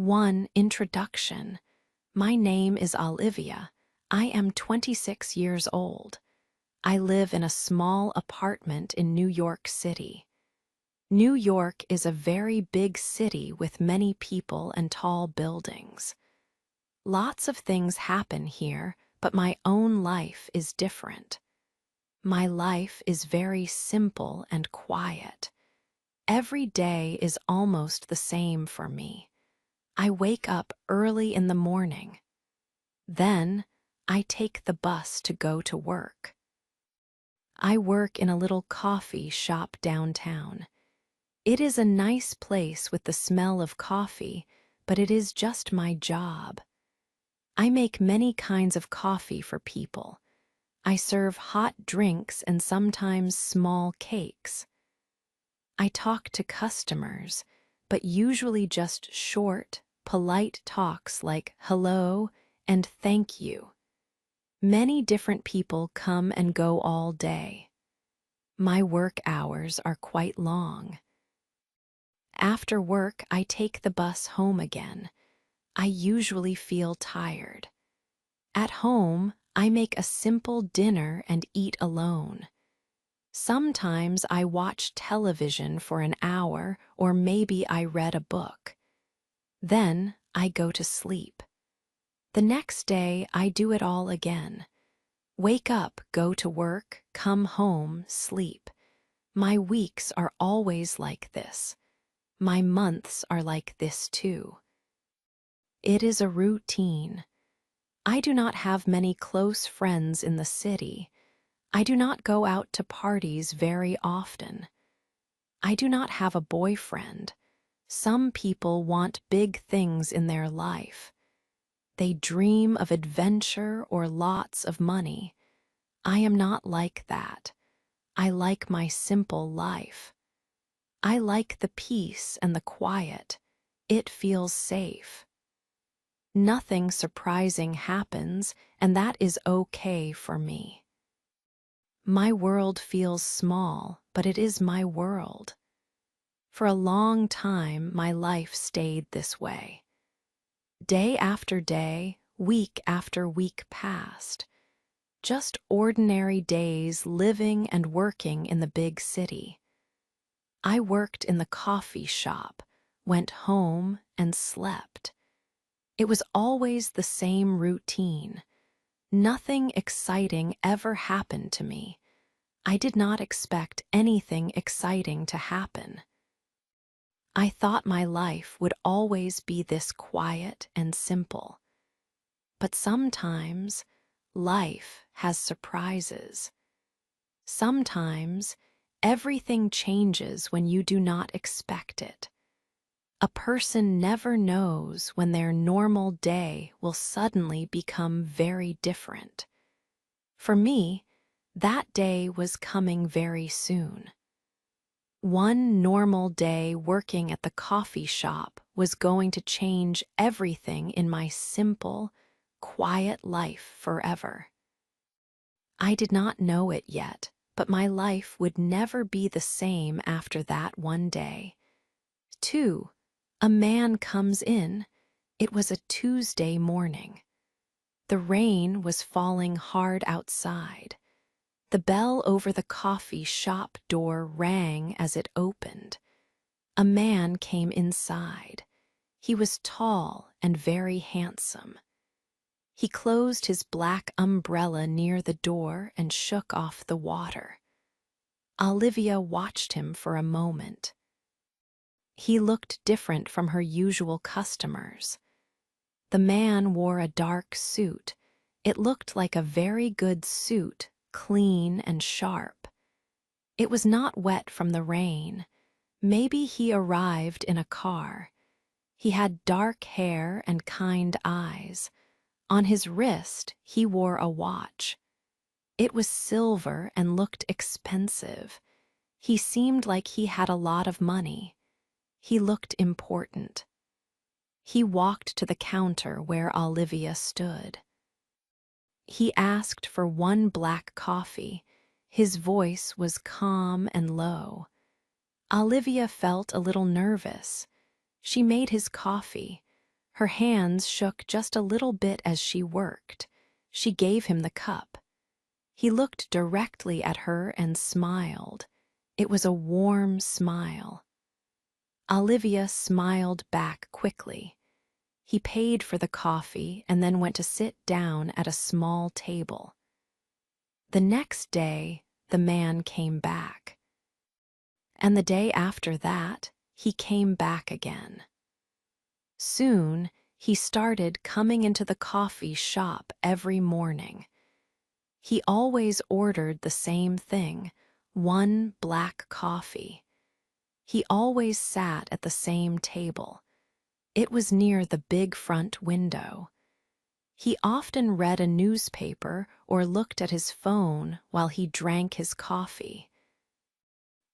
1. Introduction. My name is Olivia. I am 26 years old. I live in a small apartment in New York City. New York is a very big city with many people and tall buildings. Lots of things happen here, but my own life is different. My life is very simple and quiet. Every day is almost the same for me. I wake up early in the morning. Then, I take the bus to go to work. I work in a little coffee shop downtown. It is a nice place with the smell of coffee, but it is just my job. I make many kinds of coffee for people. I serve hot drinks and sometimes small cakes. I talk to customers, but usually just short, polite talks like hello and thank you. Many different people come and go all day. My work hours are quite long. After work, I take the bus home again. I usually feel tired. At home, I make a simple dinner and eat alone. Sometimes I watch television for an hour, or maybe I read a book. Then I go to sleep. The next day, I do it all again. Wake up, go to work, come home, sleep. My weeks are always like this. My months are like this too. It is a routine. I do not have many close friends in the city. I do not go out to parties very often. I do not have a boyfriend. Some people want big things in their life. They dream of adventure or lots of money. I am not like that. I like my simple life. I like the peace and the quiet. It feels safe. Nothing surprising happens, and that is okay for me. My world feels small, but it is my world. For a long time, my life stayed this way. Day after day, week after week passed. Just ordinary days living and working in the big city. I worked in the coffee shop, went home, and slept. It was always the same routine. Nothing exciting ever happened to me. I did not expect anything exciting to happen. I thought my life would always be this quiet and simple. But sometimes, life has surprises. Sometimes, everything changes when you do not expect it. A person never knows when their normal day will suddenly become very different. For me, that day was coming very soon. One normal day working at the coffee shop was going to change everything in my simple, quiet life forever. I did not know it yet, but my life would never be the same after that one day. 2. A man comes in. It was a Tuesday morning. The rain was falling hard outside. The bell over the coffee shop door rang as it opened. A man came inside. He was tall and very handsome. He closed his black umbrella near the door and shook off the water. Olivia watched him for a moment. He looked different from her usual customers. The man wore a dark suit. It looked like a very good suit, clean and sharp. It was not wet from the rain. Maybe he arrived in a car. He had dark hair and kind eyes. On his wrist, he wore a watch. It was silver and looked expensive. He seemed like he had a lot of money. He looked important. He walked to the counter where Olivia stood. He asked for one black coffee. His voice was calm and low. Olivia felt a little nervous. She made his coffee. Her hands shook just a little bit as she worked. She gave him the cup. He looked directly at her and smiled. It was a warm smile. Olivia smiled back quickly. He paid for the coffee and then went to sit down at a small table. The next day, the man came back. And the day after that, he came back again. Soon, he started coming into the coffee shop every morning. He always ordered the same thing, one black coffee. He always sat at the same table. It was near the big front window. He often read a newspaper or looked at his phone while he drank his coffee.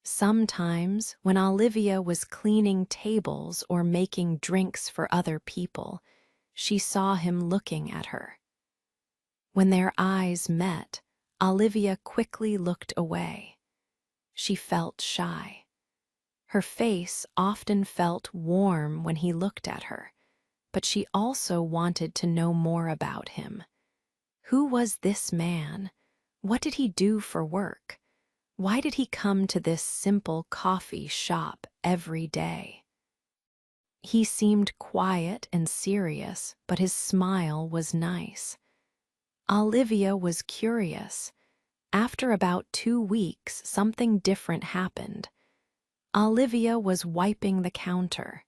Sometimes, when Olivia was cleaning tables or making drinks for other people, she saw him looking at her. When their eyes met, Olivia quickly looked away. She felt shy. Her face often felt warm when he looked at her, but she also wanted to know more about him. Who was this man? What did he do for work? Why did he come to this simple coffee shop every day? He seemed quiet and serious, but his smile was nice. Olivia was curious. After about 2 weeks, something different happened. Olivia was wiping the counter.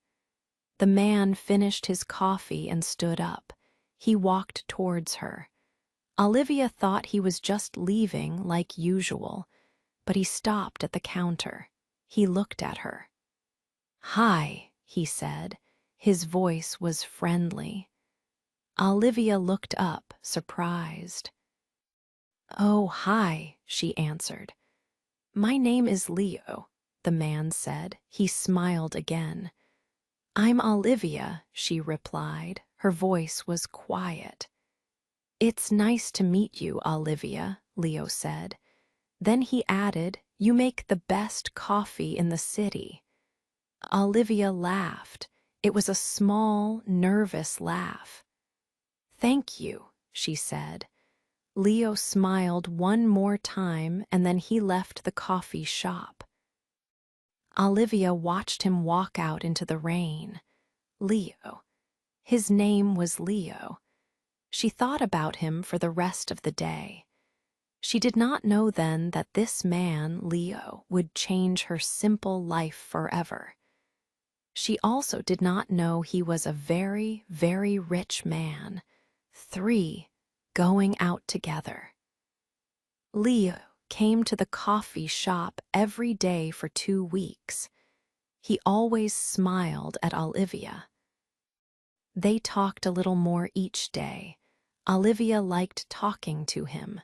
The man finished his coffee and stood up. He walked towards her. Olivia thought he was just leaving like usual, but he stopped at the counter. He looked at her. "Hi," he said. His voice was friendly. Olivia looked up, surprised. "Oh, hi," she answered. "My name is Leo," the man said. He smiled again. "I'm Olivia," she replied. Her voice was quiet. "It's nice to meet you, Olivia," Leo said. Then he added, "You make the best coffee in the city." Olivia laughed. It was a small, nervous laugh. "Thank you," she said. Leo smiled one more time and then he left the coffee shop. Olivia watched him walk out into the rain. Leo. His name was Leo. She thought about him for the rest of the day. She did not know then that this man, Leo, would change her simple life forever. She also did not know he was a very, very rich man. 3 going out together. Leo came to the coffee shop every day for 2 weeks. He always smiled at Olivia. They talked a little more each day. Olivia liked talking to him.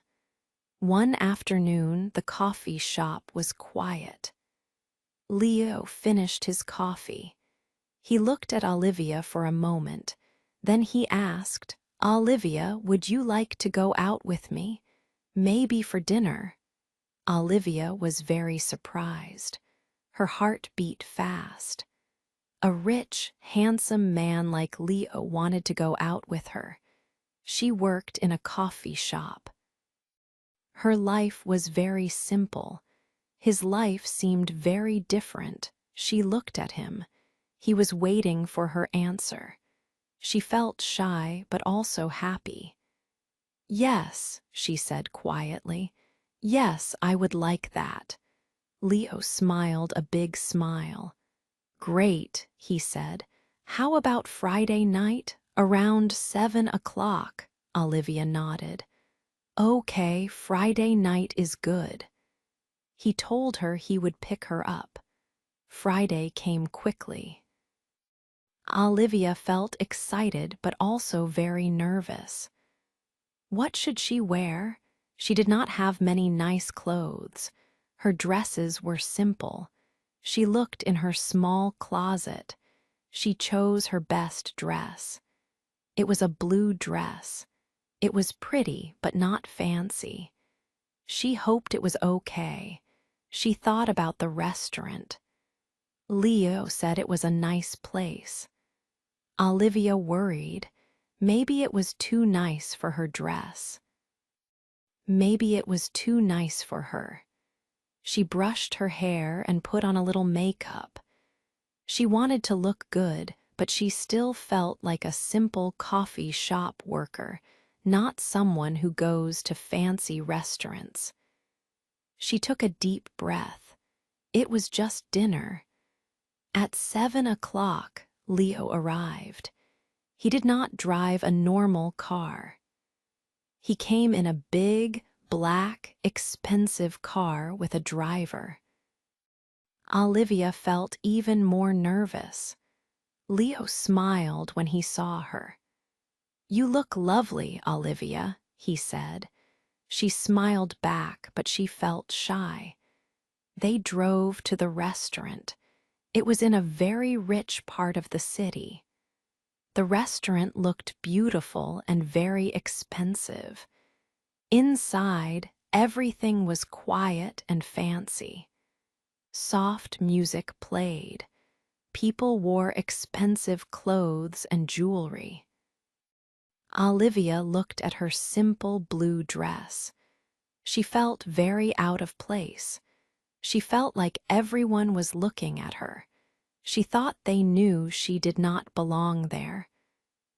One afternoon, the coffee shop was quiet. Leo finished his coffee. He looked at Olivia for a moment. Then he asked, "Olivia, would you like to go out with me? Maybe for dinner?" Olivia was very surprised. Her heart beat fast. A rich, handsome man like Leo wanted to go out with her. She worked in a coffee shop. Her life was very simple. His life seemed very different. She looked at him. He was waiting for her answer. She felt shy but also happy. "Yes," she said quietly. "Yes, I would like that." Leo smiled a big smile. "Great," he said. "How about Friday night, around 7 o'clock?" Olivia nodded. "Okay, Friday night is good." He told her he would pick her up. Friday came quickly. Olivia felt excited but also very nervous. What should she wear? She did not have many nice clothes. Her dresses were simple. She looked in her small closet. She chose her best dress. It was a blue dress. It was pretty but not fancy. She hoped it was okay. She thought about the restaurant. Leo said it was a nice place. Olivia worried. Maybe it was too nice for her dress. Maybe it was too nice for her. She brushed her hair and put on a little makeup. She wanted to look good, but she still felt like a simple coffee shop worker, not someone who goes to fancy restaurants. She took a deep breath. It was just dinner. At 7 o'clock, Leo arrived. He did not drive a normal car. He came in a big, black, expensive car with a driver. Olivia felt even more nervous. Leo smiled when he saw her. "You look lovely, Olivia," he said. She smiled back, but she felt shy. They drove to the restaurant. It was in a very rich part of the city. The restaurant looked beautiful and very expensive. Inside, everything was quiet and fancy. Soft music played. People wore expensive clothes and jewelry. Olivia looked at her simple blue dress. She felt very out of place. She felt like everyone was looking at her. She thought they knew she did not belong there.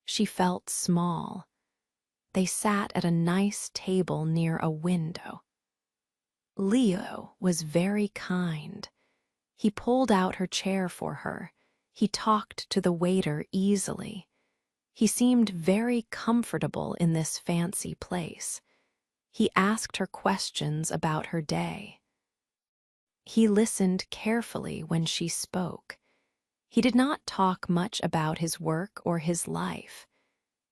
She felt small. They sat at a nice table near a window. Leo was very kind. He pulled out her chair for her. He talked to the waiter easily. He seemed very comfortable in this fancy place. He asked her questions about her day. He listened carefully when she spoke. He did not talk much about his work or his life.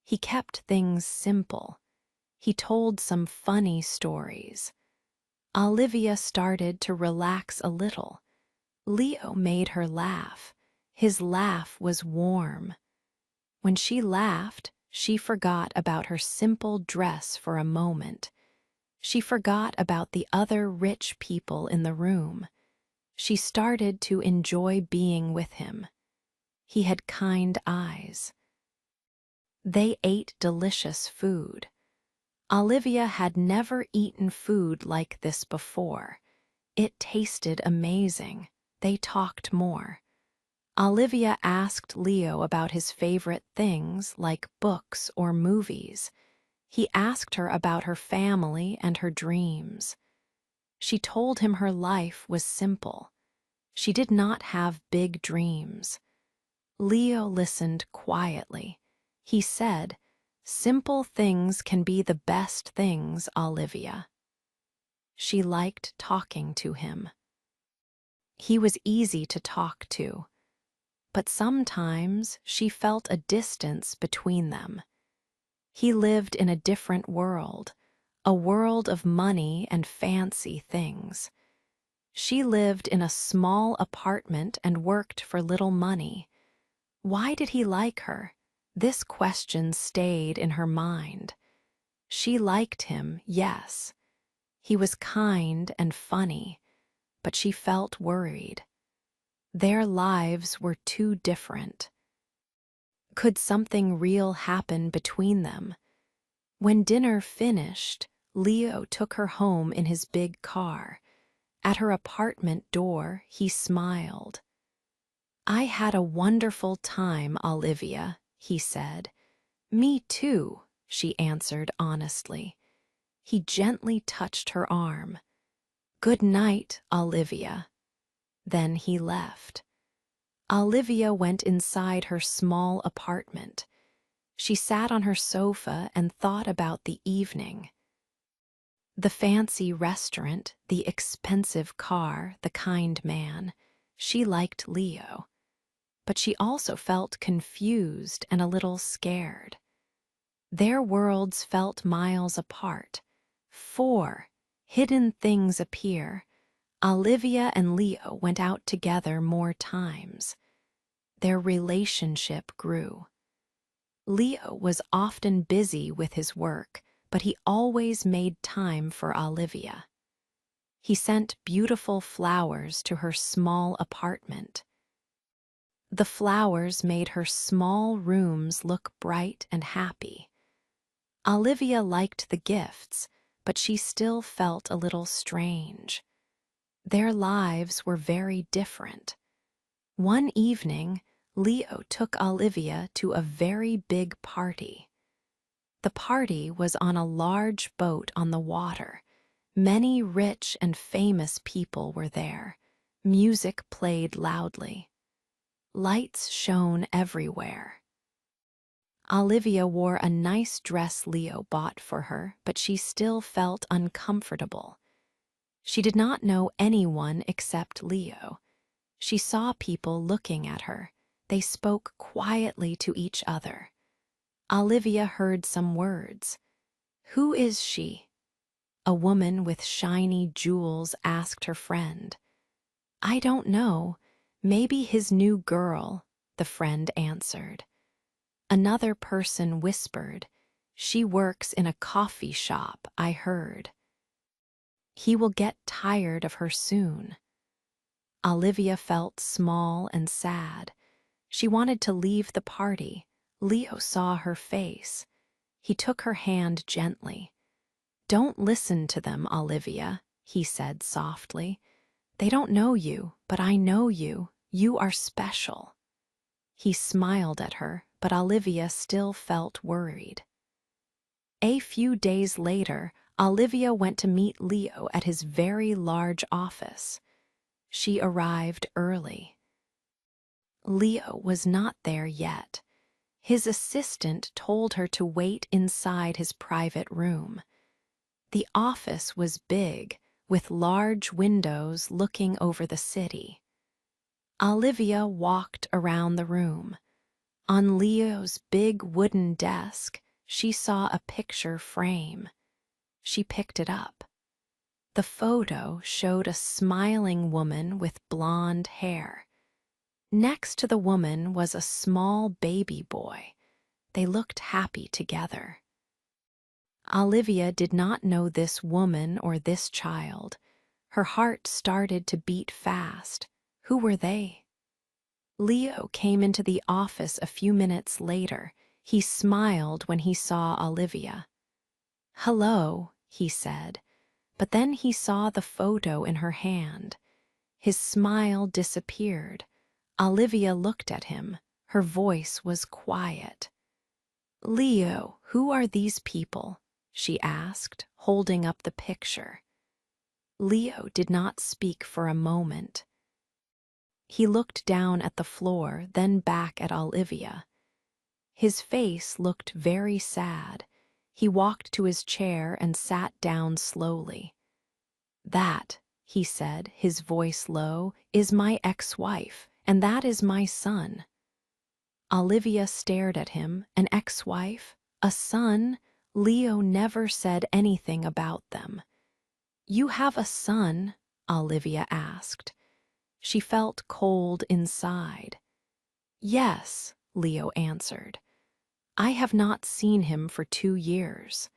He kept things simple. He told some funny stories. Olivia started to relax a little. Leo made her laugh. His laugh was warm. When she laughed, she forgot about her simple dress for a moment. She forgot about the other rich people in the room. She started to enjoy being with him. He had kind eyes. They ate delicious food. Olivia had never eaten food like this before. It tasted amazing. They talked more. Olivia asked Leo about his favorite things like books or movies. He asked her about her family and her dreams. She told him her life was simple. She did not have big dreams. Leo listened quietly. He said, "Simple things can be the best things, Olivia." She liked talking to him. He was easy to talk to, but sometimes she felt a distance between them. He lived in a different world, a world of money and fancy things. She lived in a small apartment and worked for little money. Why did he like her? This question stayed in her mind. She liked him, yes. He was kind and funny, but she felt worried. Their lives were too different. Could something real happen between them? When dinner finished, Leo took her home in his big car. At her apartment door, he smiled. "I had a wonderful time, Olivia," he said. "Me too," she answered honestly. He gently touched her arm. "Good night, Olivia." Then he left. Olivia went inside her small apartment. She sat on her sofa and thought about the evening. The fancy restaurant, the expensive car, the kind man. She liked Leo. But she also felt confused and a little scared. Their worlds felt miles apart. 4. Hidden things appear. Olivia and Leo went out together more times. Their relationship grew. Leo was often busy with his work, but he always made time for Olivia. He sent beautiful flowers to her small apartment. The flowers made her small rooms look bright and happy. Olivia liked the gifts, but she still felt a little strange. Their lives were very different. One evening, Leo took Olivia to a very big party. The party was on a large boat on the water. Many rich and famous people were there. Music played loudly. Lights shone everywhere. Olivia wore a nice dress Leo bought for her, but she still felt uncomfortable. She did not know anyone except Leo. She saw people looking at her. They spoke quietly to each other. Olivia heard some words. "Who is she?" A woman with shiny jewels asked her friend. "I don't know. Maybe his new girl," the friend answered. Another person whispered, "She works in a coffee shop, I heard. He will get tired of her soon." Olivia felt small and sad. She wanted to leave the party. Leo saw her face. He took her hand gently. "Don't listen to them, Olivia," he said softly. "They don't know you, but I know you. You are special." He smiled at her, but Olivia still felt worried. A few days later, Olivia went to meet Leo at his very large office. She arrived early. Leo was not there yet. His assistant told her to wait inside his private room. The office was big, with large windows looking over the city. Olivia walked around the room. On Leo's big wooden desk, she saw a picture frame. She picked it up. The photo showed a smiling woman with blonde hair. Next to the woman was a small baby boy. They looked happy together. Olivia did not know this woman or this child. Her heart started to beat fast. Who were they? Leo came into the office a few minutes later. He smiled when he saw Olivia. "Hello," he said, but then he saw the photo in her hand. His smile disappeared. Olivia looked at him. Her voice was quiet. "Leo, who are these people?" she asked, holding up the picture. Leo did not speak for a moment. He looked down at the floor, then back at Olivia. His face looked very sad. He walked to his chair and sat down slowly. "That," he said, his voice low, "is my ex-wife, and that is my son." Olivia stared at him. An ex-wife? A son? Leo never said anything about them. "You have a son?" Olivia asked. She felt cold inside. "Yes," Leo answered. "I have not seen him for 2 years."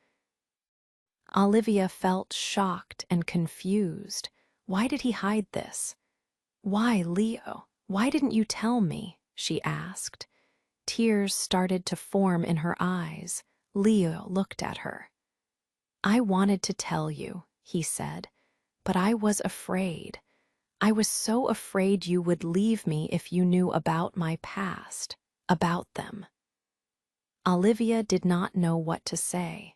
Olivia felt shocked and confused. Why did he hide this? "Why, Leo? Why didn't you tell me?" she asked. Tears started to form in her eyes. Leo looked at her. "I wanted to tell you," he said, "but I was afraid. I was so afraid you would leave me if you knew about my past, about them." Olivia did not know what to say.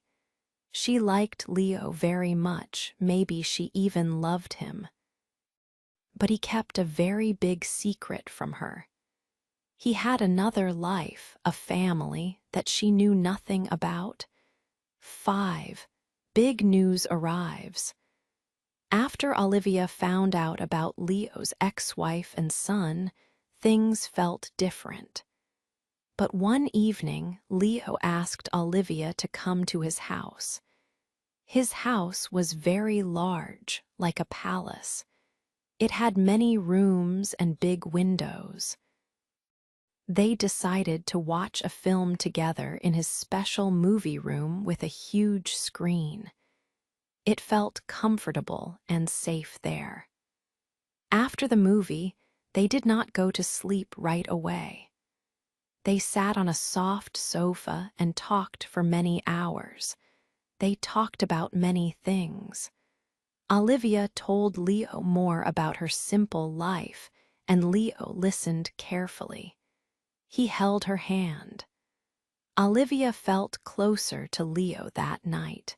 She liked Leo very much, maybe she even loved him. But he kept a very big secret from her. He had another life, a family, that she knew nothing about. 5. Big news arrives. After Olivia found out about Leo's ex-wife and son, things felt different. But one evening, Leo asked Olivia to come to his house. His house was very large, like a palace. It had many rooms and big windows. They decided to watch a film together in his special movie room with a huge screen. It felt comfortable and safe there. After the movie, They did not go to sleep right away. They sat on a soft sofa and talked for many hours. They talked about many things. Olivia told Leo more about her simple life, and Leo listened carefully. He held her hand. Olivia felt closer to Leo that night.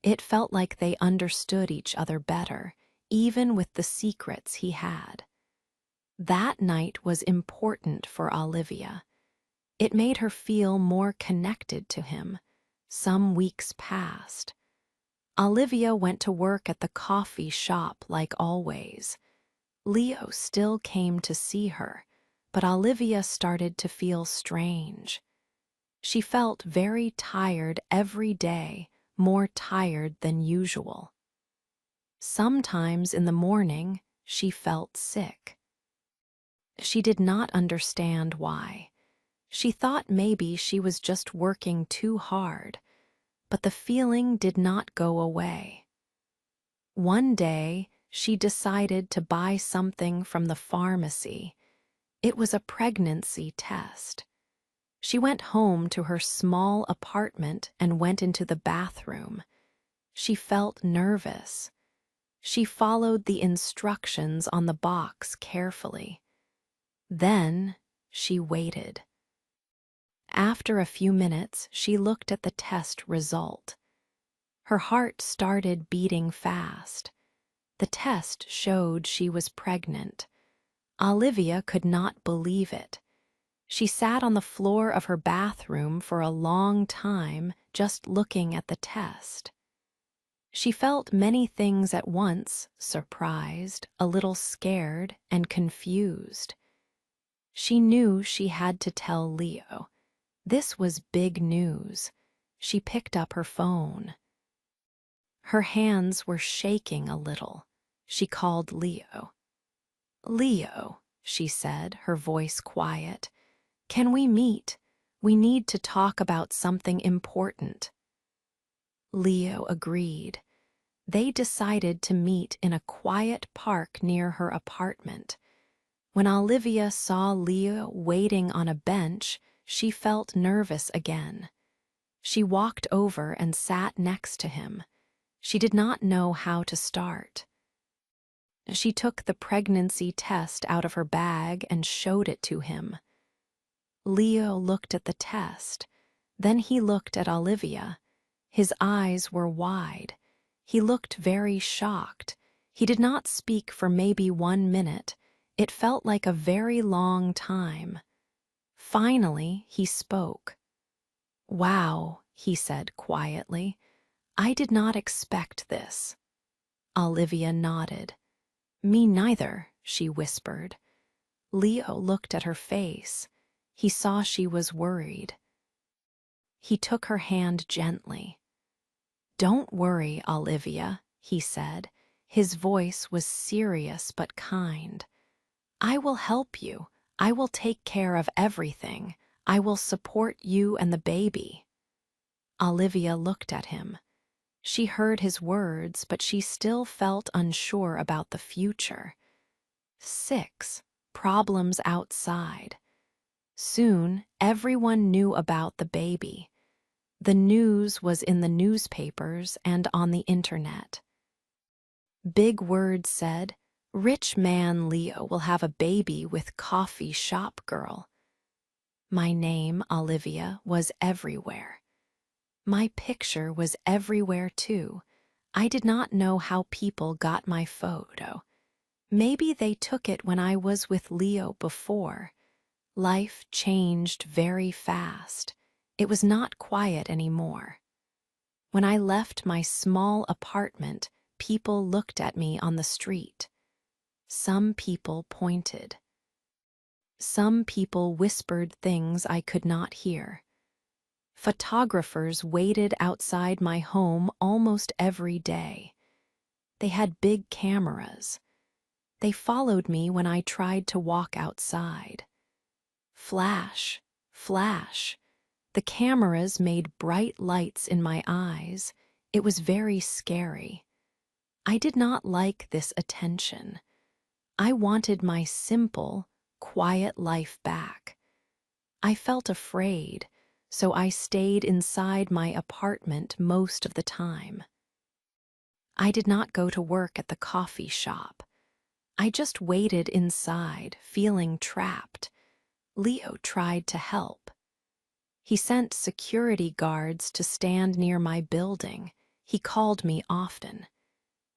It felt like they understood each other better, even with the secrets he had. That night was important for Olivia. It made her feel more connected to him. Some weeks passed. Olivia went to work at the coffee shop like always. Leo still came to see her, but Olivia started to feel strange. She felt very tired every day, more tired than usual. Sometimes in the morning, she felt sick. She did not understand why. She thought maybe she was just working too hard, but the feeling did not go away. One day, she decided to buy something from the pharmacy. It was a pregnancy test. She went home to her small apartment and went into the bathroom. She felt nervous. She followed the instructions on the box carefully. Then she waited. After a few minutes, she looked at the test result. Her heart started beating fast. The test showed she was pregnant. Olivia could not believe it. She sat on the floor of her bathroom for a long time, just looking at the test. She felt many things at once, surprised, a little scared, and confused. She knew she had to tell Leo. This was big news. She picked up her phone. Her hands were shaking a little. She called Leo. "Leo," she said, her voice quiet, "can we meet? We need to talk about something important." Leo agreed. They decided to meet in a quiet park near her apartment. When Olivia saw Leo waiting on a bench, she felt nervous again. She walked over and sat next to him. She did not know how to start. She took the pregnancy test out of her bag and showed it to him. Leo looked at the test. Then he looked at Olivia. His eyes were wide. He looked very shocked. He did not speak for maybe 1 minute. It felt like a very long time. Finally, he spoke. "Wow," he said quietly. "I did not expect this." Olivia nodded. "Me neither," she whispered. Leo looked at her face. He saw she was worried. He took her hand gently. "Don't worry, Olivia," he said. His voice was serious but kind. "I will help you. I will take care of everything. I will support you and the baby." Olivia looked at him. She heard his words, but she still felt unsure about the future. 6. Problems outside. Soon, everyone knew about the baby. The news was in the newspapers and on the internet. Big words said, "Rich man Leo will have a baby with coffee shop girl." My name, Olivia, was everywhere. My picture was everywhere too. I did not know how people got my photo. Maybe they took it when I was with Leo before. Life changed very fast. It was not quiet anymore. When I left my small apartment, people looked at me on the street. Some people pointed. Some people whispered things I could not hear. Photographers waited outside my home almost every day. They had big cameras. They followed me when I tried to walk outside. Flash, flash. The cameras made bright lights in my eyes. It was very scary. I did not like this attention. I wanted my simple, quiet life back. I felt afraid, so I stayed inside my apartment most of the time. I did not go to work at the coffee shop. I just waited inside, feeling trapped. Leo tried to help. He sent security guards to stand near my building. He called me often.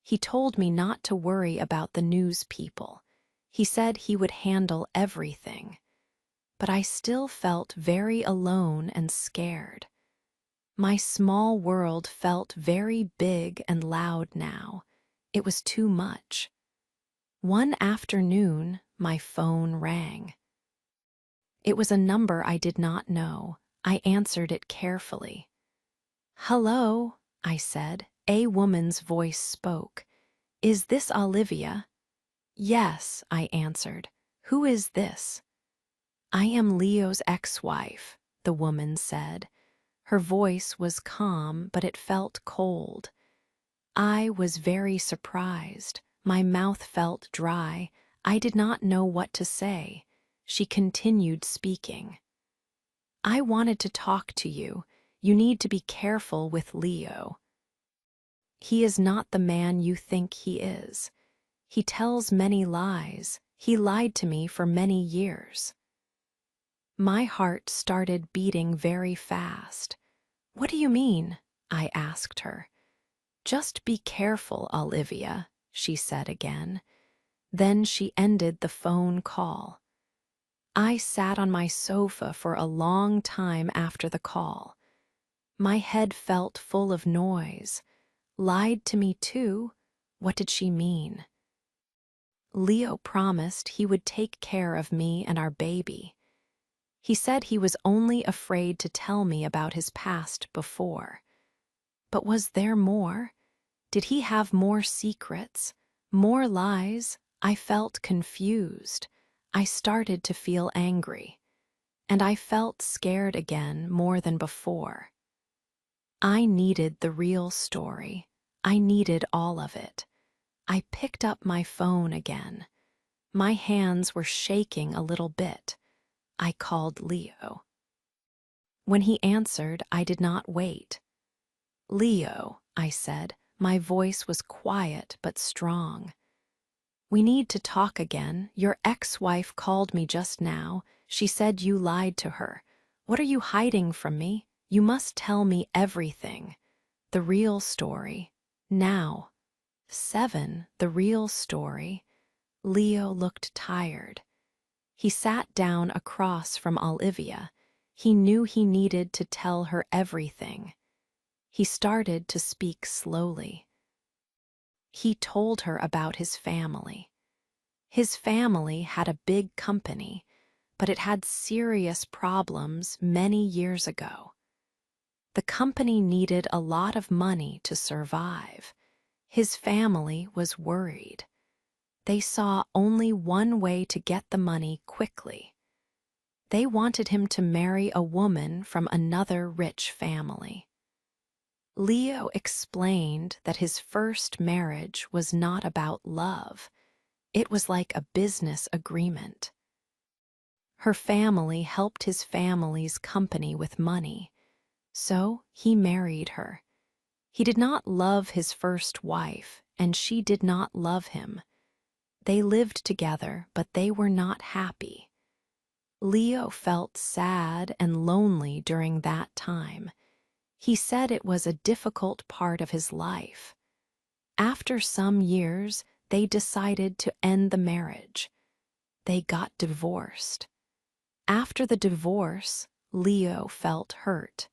He told me not to worry about the news people. He said he would handle everything. But I still felt very alone and scared. My small world felt very big and loud now. It was too much. One afternoon, my phone rang. It was a number I did not know. I answered it carefully. "Hello," I said. A woman's voice spoke. "Is this Olivia?" "Yes," I answered. "Who is this?" "I am Leo's ex-wife," the woman said. Her voice was calm, but it felt cold. I was very surprised. My mouth felt dry. I did not know what to say. She continued speaking. "I wanted to talk to you. You need to be careful with Leo. He is not the man you think he is. He tells many lies. He lied to me for many years." My heart started beating very fast. "What do you mean?" I asked her. "Just be careful, Olivia," she said again. Then she ended the phone call. I sat on my sofa for a long time after the call. My head felt full of noise. Lied to me too? What did she mean? Leo promised he would take care of me and our baby. He said he was only afraid to tell me about his past before. But was there more? Did he have more secrets? More lies? I felt confused. I started to feel angry. And I felt scared again more than before. I needed the real story. I needed all of it. I picked up my phone again. My hands were shaking a little bit. I called Leo. When he answered, I did not wait. "Leo," I said. My voice was quiet but strong. "We need to talk again. Your ex-wife called me just now. She said you lied to her. What are you hiding from me? You must tell me everything. The real story. Now." 7. The real story. Leo looked tired. He sat down across from Olivia. He knew he needed to tell her everything. He started to speak slowly. He told her about his family. His family had a big company, but it had serious problems many years ago. The company needed a lot of money to survive. His family was worried. They saw only one way to get the money quickly. They wanted him to marry a woman from another rich family. Leo explained that his first marriage was not about love. It was like a business agreement. Her family helped his family's company with money, so he married her. He did not love his first wife, and she did not love him. They lived together, but they were not happy. Leo felt sad and lonely during that time. He said it was a difficult part of his life. After some years, they decided to end the marriage. They got divorced. After the divorce, Leo felt hurt.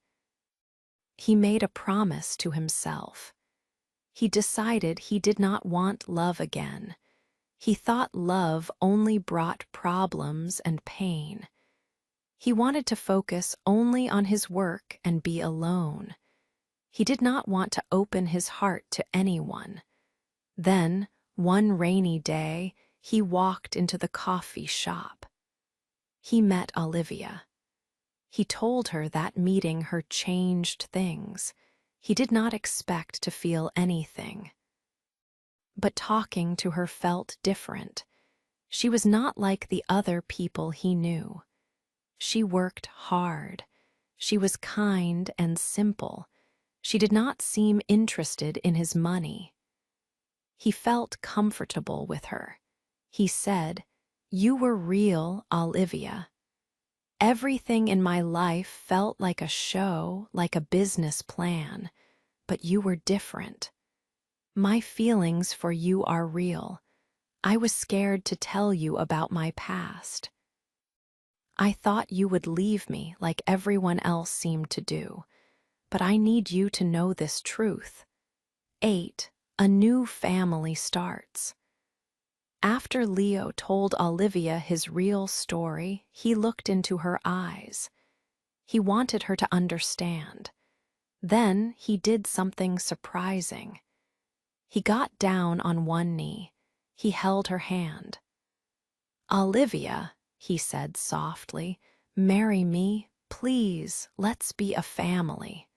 He made a promise to himself. He decided he did not want love again. He thought love only brought problems and pain. He wanted to focus only on his work and be alone. He did not want to open his heart to anyone. Then, one rainy day, he walked into the coffee shop. He met Olivia. He told her that meeting her changed things. He did not expect to feel anything. But talking to her felt different. She was not like the other people he knew. She worked hard. She was kind and simple. She did not seem interested in his money. He felt comfortable with her. He said, "You were real, Olivia. Everything in my life felt like a show, like a business plan, but you were different. My feelings for you are real. I was scared to tell you about my past. I thought you would leave me like everyone else seemed to do, but I need you to know this truth. 8. A new family starts." After Leo told Olivia his real story, he looked into her eyes. He wanted her to understand. Then he did something surprising. He got down on one knee. He held her hand. "Olivia," he said softly, "marry me, please. Let's be a family.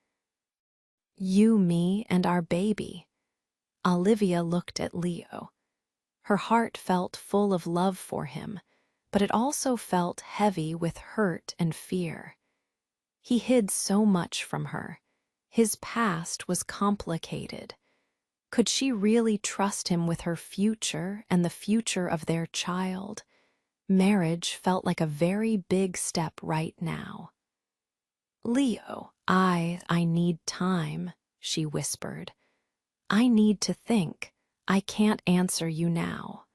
You, me, and our baby." Olivia looked at Leo. Her heart felt full of love for him, but it also felt heavy with hurt and fear. He hid so much from her. His past was complicated. Could she really trust him with her future and the future of their child? Marriage felt like a very big step right now. "Leo, I need time," she whispered. "I need to think. I can't answer you now."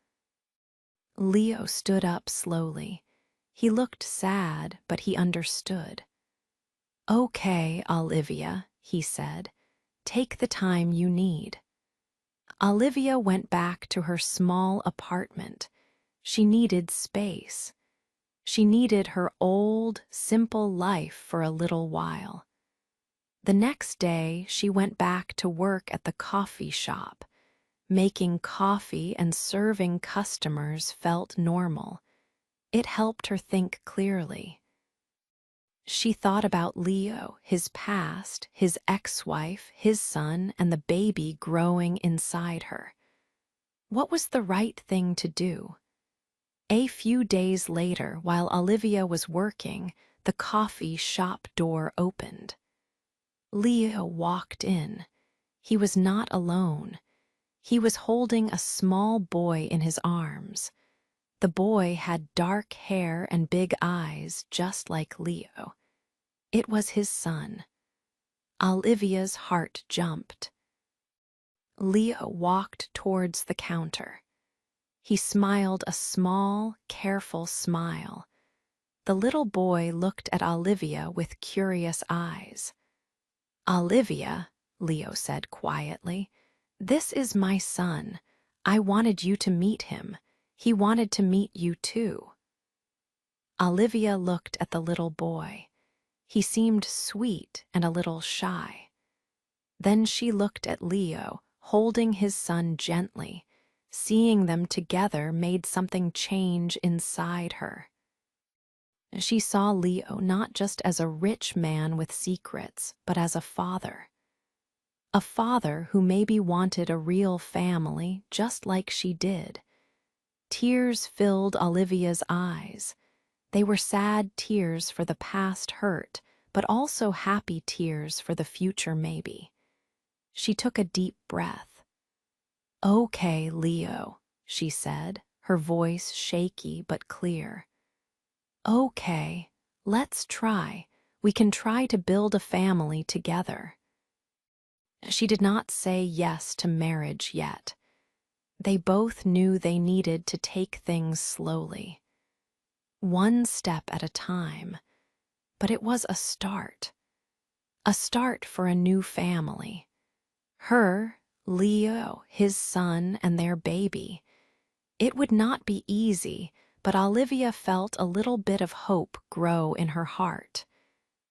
Leo stood up slowly. He looked sad, but he understood. "Okay, Olivia," he said. "Take the time you need." Olivia went back to her small apartment. She needed space. She needed her old, simple life for a little while. The next day, she went back to work at the coffee shop. Making coffee and serving customers felt normal. It helped her think clearly. She thought about Leo, his past, his ex-wife, his son, and the baby growing inside her. What was the right thing to do? A few days later, while Olivia was working, the coffee shop door opened. Leo walked in. He was not alone. He was holding a small boy in his arms. The boy had dark hair and big eyes, just like Leo. It was his son. Olivia's heart jumped. Leo walked towards the counter. He smiled a small, careful smile. The little boy looked at Olivia with curious eyes. "Olivia," Leo said quietly, "this is my son. I wanted you to meet him. He wanted to meet you too." Olivia looked at the little boy. He seemed sweet and a little shy. Then she looked at Leo, holding his son gently. Seeing them together made something change inside her. She saw Leo not just as a rich man with secrets, but as a father. A father who maybe wanted a real family, just like she did. Tears filled Olivia's eyes. They were sad tears for the past hurt, but also happy tears for the future maybe. She took a deep breath. "Okay, Leo," she said, her voice shaky but clear. "Okay, let's try. We can try to build a family together." She did not say yes to marriage yet. They both knew they needed to take things slowly. One step at a time. But it was a start. A start for a new family. Her, Leo, his son, and their baby. It would not be easy, but Olivia felt a little bit of hope grow in her heart.